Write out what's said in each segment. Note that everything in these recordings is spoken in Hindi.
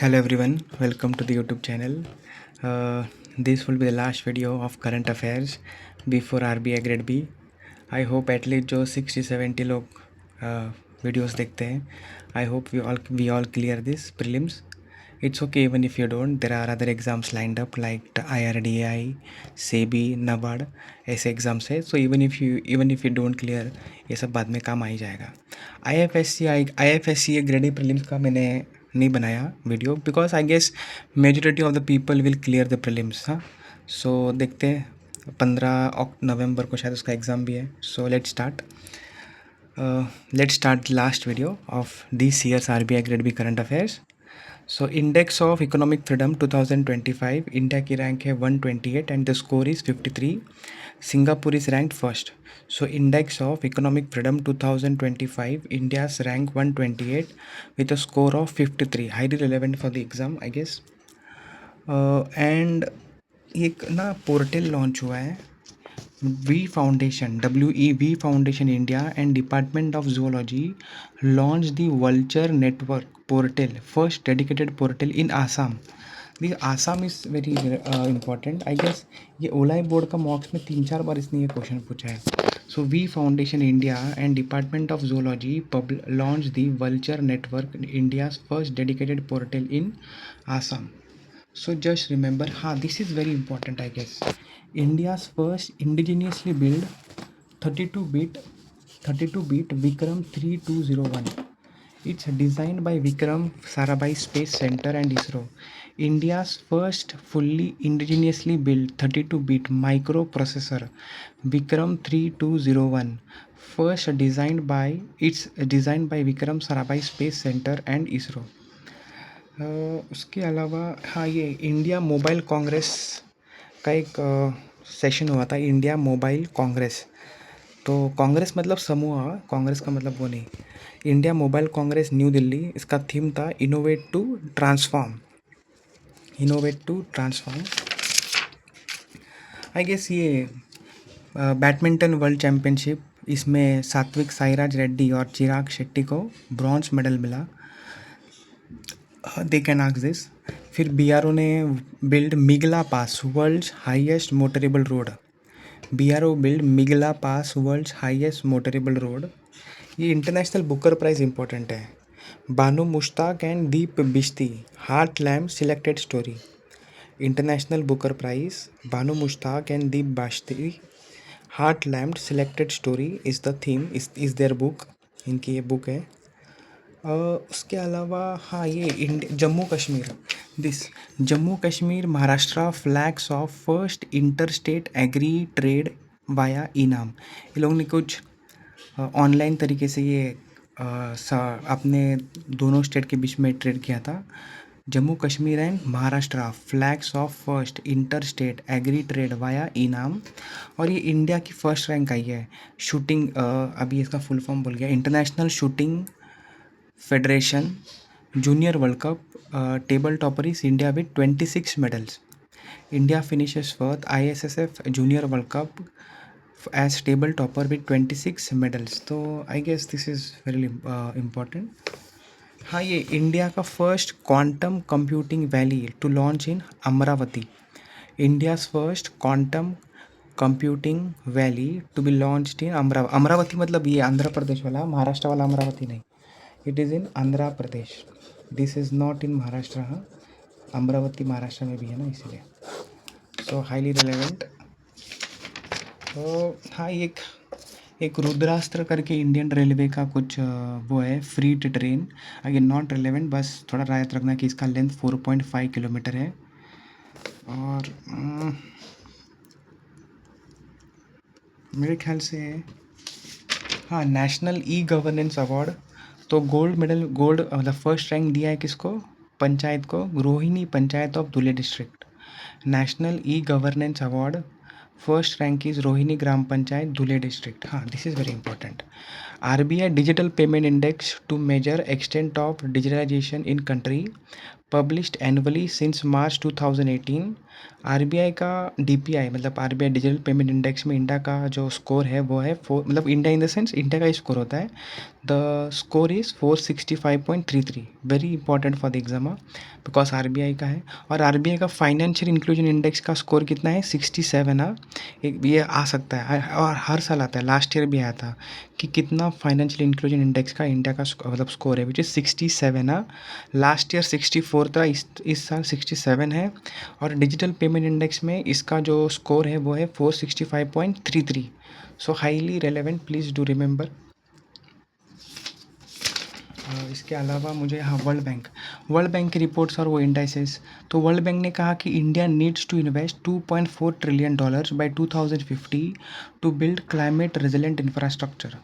Hello everyone, welcome to the YouTube channel. This will be the last video of current affairs before RBI Grade B. I hope at least जो 60-70 लोग वीडियोस देखते हैं, I hope we all clear this prelims. It's okay even if you don't. There are other exams lined up like the IRDAI, SEBI, NABARD ऐसे एग्ज़ाम्स है. So even if you don't clear, ये सब बाद में काम आ ही जाएगा. IFSC ग्रेड ए प्रीलिम्स का मैंने नहीं बनाया video because I guess majority of the people will clear the prelims. हाँ, सो देखते हैं 15 नवंबर को शायद उसका एग्ज़ाम भी है. So let's start last video of this year's RBI grade B current affairs. So index of economic freedom 2025 India की रैंक है 128 and the score is 53. Singapore is ranked first. So Index of Economic Freedom 2025, India's rank 128 with a score of 53. Highly relevant for the exam, I guess. And एक ना पोर्टल लॉन्च हुआ है, V foundation WEV foundation India and department of zoology launch the vulture network portal, first dedicated portal in Assam. The Assam is very important. I guess ये ओलाई बोर्ड का मॉक्स में 3-4 बार इसने ये क्वेश्चन पूछा है. So V foundation India and department of zoology launch the vulture network, India's first dedicated portal in Assam. So just remember, this is very important, I guess. India's first indigenously built 32-bit Vikram 3201. It's designed by Vikram Sarabhai Space Center and ISRO. India's first fully indigenously built 32-bit microprocessor Vikram 3201. First designed by Vikram Sarabhai Space Center and ISRO. उसके अलावा ये इंडिया मोबाइल कांग्रेस का एक सेशन हुआ था, इंडिया मोबाइल कांग्रेस. तो कांग्रेस मतलब समूह, कांग्रेस का मतलब वो नहीं. India mobile congress new Delhi, इसका थीम था innovate to transform. I guess ये बैडमिंटन वर्ल्ड चैम्पियनशिप, इसमें सात्विक साईराज रेड्डी और चिराग शेट्टी को ब्रॉन्ज मेडल मिला. They can ask this. फिर BRO ने build Migla pass, world's highest motorable road. BRO build Migla pass, world's highest motorable road. ये इंटरनेशनल बुकर प्राइज़ इंपॉर्टेंट है. Banu Mushtaq and Deepa Bhasthi, heart lamp selected story. International Booker prize, Banu Mushtaq and Deepa Bhasthi, heart lamp selected story is the theme, is their book. इनकी ये बुक है. उसके अलावा ये Jammu Kashmir Maharashtra flags off first inter state agri trade via eNAM. ये लोगों ने कुछ ऑनलाइन तरीके से ये अपने दोनों स्टेट के बीच में ट्रेड किया था. Jammu Kashmir and Maharashtra flags off first inter state agri trade via eNAM. और ये इंडिया की फर्स्ट रैंक आई है. शूटिंग, अभी इसका फुल फॉर्म भूल गया, international shooting federation junior world cup. Table topper is India with 26 medals. India finishes first ISSF junior world cup as table topper with 26 medals. तो I guess this is very important. ये इंडिया का first quantum computing valley to launch in Amaravati. India's first quantum computing valley to be launched in Amaravati मतलब ये आंध्र प्रदेश वाला, महाराष्ट्र वाला अमरावती नहीं. It is in Andhra Pradesh. This is not in Maharashtra. Amravati Maharashtra में भी है ना, इसीलिए. सो हाईली रिलेवेंट. तो एक रुद्रास्त्र करके इंडियन रेलवे का कुछ वो है, free train. Again not relevant, बस थोड़ा याद रखना कि इसका लेंथ 4.5 किलोमीटर है. और मेरे ख्याल से नेशनल ई गवर्नेंस अवार्ड. तो गोल्ड मतलब फर्स्ट रैंक दिया है किसको? पंचायत को, Rohini Panchayat of Dhule district. National e governance award, first rank is Rohini Gram Panchayat Dhule district. This is very important. RBI digital payment index to measure extent of digitalisation in country published annually since March 2018। RBI का डीपीआई मतलब आरबीआई डिजिटल पेमेंट इंडेक्स में इंडिया का जो स्कोर है वो है फोर, मतलब India in the sense India का ही स्कोर होता है। The score is 465.33, very important for the exam because RBI का है। और आरबीआई का फाइनेंशियल इंक्लूजन इंडेक्स का स्कोर कितना है? 67। एक ये आ सकता है और हर साल आता है, लास्ट ईयर भी आया था कि कितना फाइनेंशियल इंक्लूजन इंडेक्स का इंडिया का मतलब स्कोर है, विच इज़ 67। लास्ट ईयर 64 था, इस साल 67 है। और डिजिटल पेमेंट इंडेक्स में इसका जो स्कोर है वो है 465.33। सो highly relevant, please do remember. इसके अलावा मुझे हाँ, वर्ल्ड बैंक की रिपोर्ट्स और वो इंडाइसेस। तो वर्ल्ड बैंक ने कहा कि India needs to invest $2.4 trillion by 2050 to build climate resilient infrastructure.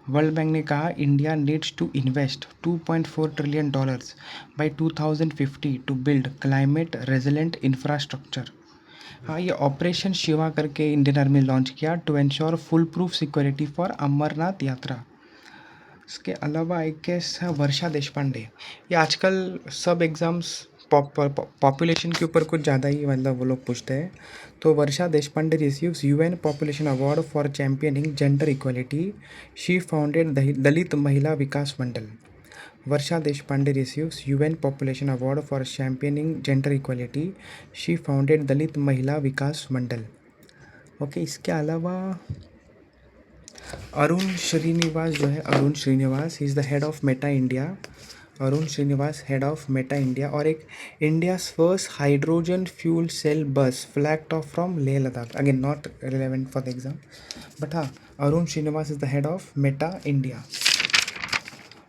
World bank ने कहा India needs to invest $2.4 trillion by 2050 to build climate resilient infrastructure. हाँ, ये ऑपरेशन शिवा करके इंडियन आर्मी लॉन्च किया to ensure full proof security for Amarnath Yatra. इसके अलावा आई गेस वर्षा देशपांडे, ये आजकल सब एग्ज़ाम्स पॉपुलेशन के ऊपर कुछ ज़्यादा ही मतलब वो लोग पूछते हैं। तो Varsha Deshpande receives UN population award for championing gender equality. She founded Dalit Mahila Vikas Mandal. Varsha Deshpande receives UN population award for championing gender equality. She founded Dalit Mahila Vikas Mandal. Okay, इसके अलावा अरुण श्रीनिवास जो है, Arun Srinivas is the head of Meta India. Arun Srinivas head of Meta India. और एक India's first hydrogen fuel cell bus flagged off from Leh Ladakh, again not relevant for the exam, but हाँ, Arun Srinivas is the head of Meta India.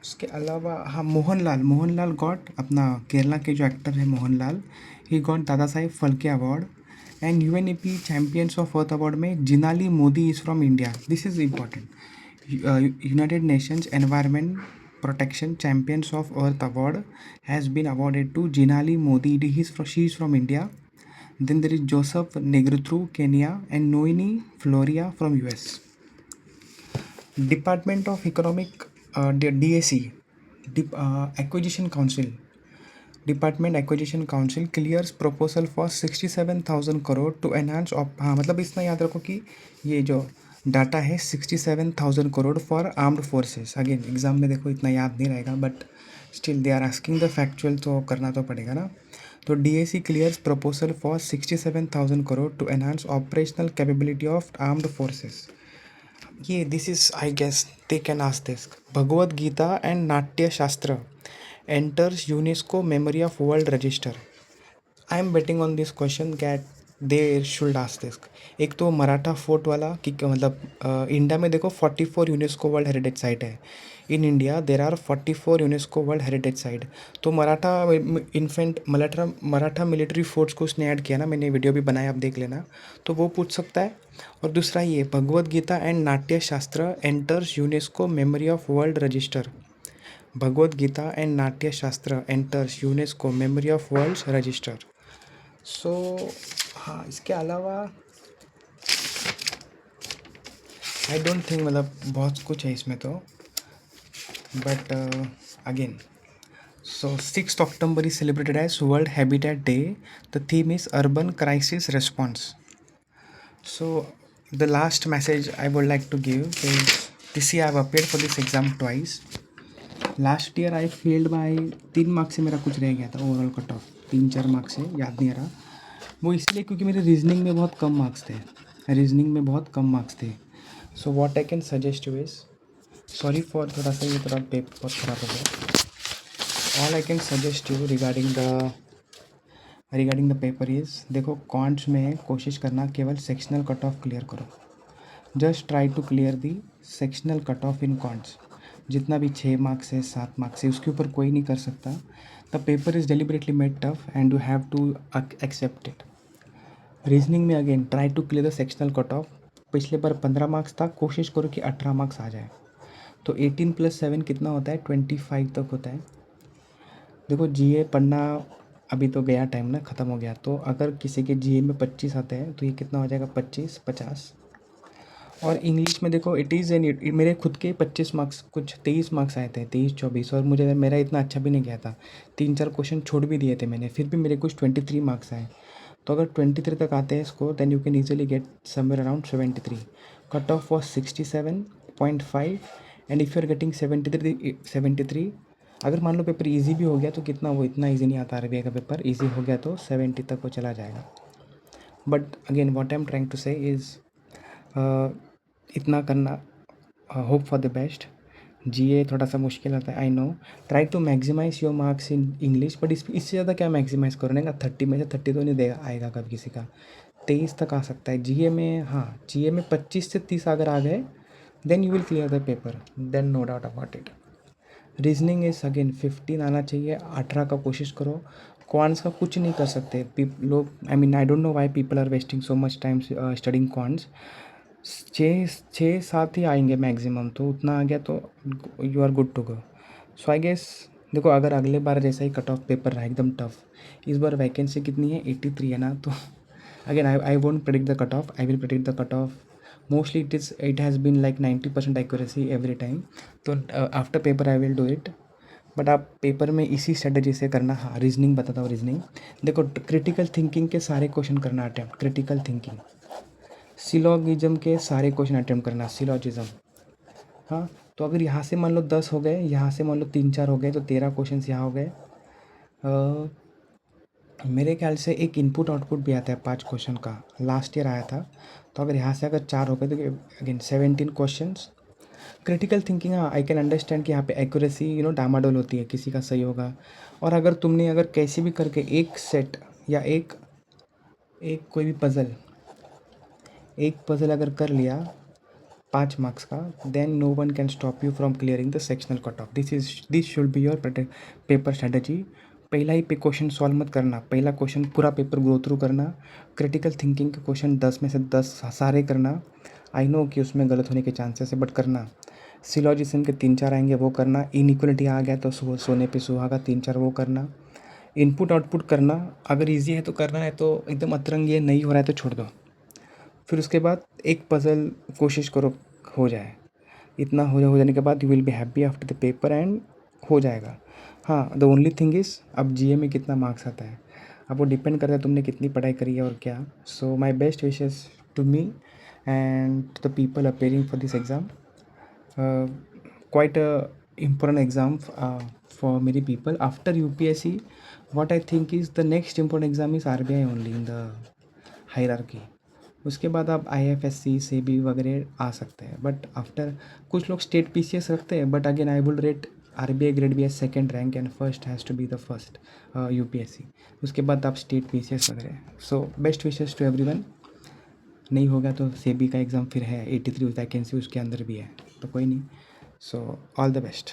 उसके अलावा हाँ, मोहनलाल गॉट, अपना केरला के जो एक्टर है Mohanlal, he got Dada Saheb Phalke award. And UNEP champions of earth award में Jinali Modi is from India, this is important. United Nations environment protection champions of earth award has been awarded to Jinali Modi, she is from India. Then there is Joseph Negrutru, Kenya, and Noini Floria from US. Department of Economic, DAC, Acquisition Council. Department Acquisition Council clears proposal for 67,000 crore to enhance हाँ, मतलब इतना याद रखो कि ये जो डाटा है 67,000 crore for armed forces. Again exam में देखो इतना याद नहीं रहेगा, but still they are asking the factual, तो करना तो पड़ेगा ना। तो DAC clears proposal for 67,000 crore to enhance operational capability of armed forces. ये this is I guess they can ask this. Bhagavad Gita and Natya Shastra enters UNESCO memory of world register. I am betting on this question कैट दे शुड आस्क दिस। एक तो मराठा फोर्ट वाला कि मतलब इंडिया में देखो 44 यूनेस्को वर्ल्ड हेरिटेज साइट है। In India there are 44 UNESCO world heritage site. तो मराठा मिलिट्री फोर्स को उसने ऐड किया ना, मैंने वीडियो भी बनाया, आप देख लेना, तो वो पूछ सकता है। और दूसरा ये Bhagavad Gita and Natya Shastra enters UNESCO memory of world register. Bhagavad Gita and Natya Shastra enters UNESCO memory of world register. So हाँ, इसके अलावा आई डोंट थिंक मतलब बहुत कुछ है इसमें तो, but again so 6th October is celebrated as World Habitat Day. The theme is Urban Crisis Response. So the last message I would like to give is this year I have appeared for this exam twice. Last year I failed by 3 marks से मेरा कुछ रह गया था ओवरऑल कट ऑफ, 3-4 मार्क्स से याद नहीं आ रहा। वो इसलिए क्योंकि मेरे रीजनिंग में बहुत कम मार्क्स थे। So what I can suggest you is, sorry for थोड़ा सा ये थोड़ा पेपर बहुत ख़राब हो गया। All I can suggest you regarding the paper is, देखो कॉन्ट्स में कोशिश करना केवल सेक्शनल कट ऑफ क्लियर करो। Just try to clear the sectional cut off in quants. जितना भी 6 मार्क्स है, 7 मार्क्स है, उसके ऊपर कोई नहीं कर सकता। The paper is deliberately made tough and you have to accept it. Reasoning में again try to clear the sectional cut off. पिछले बार 15 मार्क्स था, कोशिश करो कि 18 मार्क्स आ जाए। तो 18 + 7 कितना होता है? 25 तक होता है। देखो जीए पढ़ना अभी तो गया टाइम ना, ख़त्म हो गया। तो अगर किसी के जीए में 25 आते हैं तो ये कितना हो जाएगा? 25 50। और इंग्लिश में देखो इट इज़ एन मेरे खुद के 25 मार्क्स कुछ 23 मार्क्स आए थे, 23-24, और मुझे मेरा इतना अच्छा भी नहीं गया था। 3-4 क्वेश्चन छोड़ भी दिए थे मैंने, फिर भी मेरे कुछ 23 मार्क्स आए। तो अगर 23 तक आते हैं score, then you can easily get somewhere around 73। Cut off was 67.5, and if you are getting 73, अगर मान लो पेपर ईजी भी हो गया तो कितना, वो इतना ईजी नहीं आता आरबीआई का पेपर, ईजी हो गया तो 70 तक वो चला जाएगा। But again what I am trying to say is इतना करना, hope for the best. GA थोड़ा सा मुश्किल आता है, I know. Try to maximise your marks in English, but इससे ज़्यादा क्या मैक्सिमाइज़ करोगे ना, 30 में से 30 तो नहीं देगा, आएगा कभी किसी का, 23 तक आ सकता है। जीए में, हाँ, जीए में 25 से 30 अगर आ गए, then you will clear the paper, then no doubt about it. Reasoning is again 15 आना चाहिए, 18 का कोशिश करो। क्वांट्स का कुछ नहीं कर सकते लोग, I mean I don't know why people are wasting so much time studying quants. 6-7 ही आएंगे मैक्सिमम, तो उतना आ गया तो you are good to go. So I guess, देखो अगर अगले बार जैसा ही कट ऑफ पेपर रहा एकदम टफ, इस बार वैकेंसी कितनी है, 83 है ना, तो again I won't predict the cut off, I will predict the cut off. Mostly it has been like 90% accuracy every time, तो after paper I will do it. But आप पेपर में इसी स्ट्रेटजी से करना। हाँ, रीजनिंग बताता हूँ। रीजनिंग देखो, क्रिटिकल थिंकिंग के सारे क्वेश्चन करना अटैम्प्ट, क्रिटिकल थिंकिंग। सिलोगिज्म के सारे क्वेश्चन अटैम्प्ट करना, सिलोजिज्म। हाँ, तो अगर यहाँ से मान लो 10 हो गए, यहाँ से मान लो 3-4 हो गए, तो 13 क्वेश्चन यहाँ हो गए। मेरे ख्याल से एक इनपुट आउटपुट भी आता है 5 क्वेश्चन का, लास्ट ईयर आया था। तो अगर यहाँ से अगर 4 हो गए तो अगेन 17 क्वेश्चंस। क्रिटिकल थिंकिंग, हाँ, आई कैन अंडरस्टैंड कि यहाँ पे एक्यूरेसी डामाडोल होती है, किसी का सही होगा। और अगर तुमने अगर कैसे भी करके एक सेट या एक एक कोई भी एक पज़ल अगर कर लिया 5 मार्क्स का, then no one can stop you from clearing the sectional cut off. This should be your paper strategy. पहला ही पे क्वेश्चन सॉल्व मत करना, पहला क्वेश्चन पूरा पेपर गो थ्रू करना। क्रिटिकल थिंकिंग के क्वेश्चन 10 में से 10 सारे करना। आई नो कि उसमें गलत होने के चांसेस है, बट करना। सिलॉजिज्म के 3-4 आएंगे, वो करना। इनइक्वलिटी आ गया तो सोने पे सुहागा, 3-4 वो करना। इनपुट आउटपुट करना, अगर ईजी है तो करना है, तो एकदम अतरंगी है, नहीं हो रहा है तो छोड़ दो। फिर उसके बाद एक पज़ल कोशिश करो हो जाए। इतना हो जाने के बाद you will be happy after the paper, and हो जाएगा। हाँ, द ओनली थिंग इज़ अब जीए में कितना मार्क्स आता है, अब वो डिपेंड करता है तुमने कितनी पढ़ाई करी है और क्या। So my best wishes to me and the people appearing for this exam. Quite a important exam for many people after UPSC. What I think is the next important exam is RBI only in the hierarchy. उसके बाद आप IFSC से भी वगैरह आ सकते हैं, बट आफ्टर कुछ लोग स्टेट PCS रखते हैं, but again I would rate RBI grade B as second rank, and first has to be the first UPSC। उसके बाद आप स्टेट PCS वगैरह। So best wishes to everyone. नहीं होगा तो सेबी का एग्ज़ाम फिर है, 83 वैकेंसी उसके अंदर भी है, तो कोई नहीं। So all the best.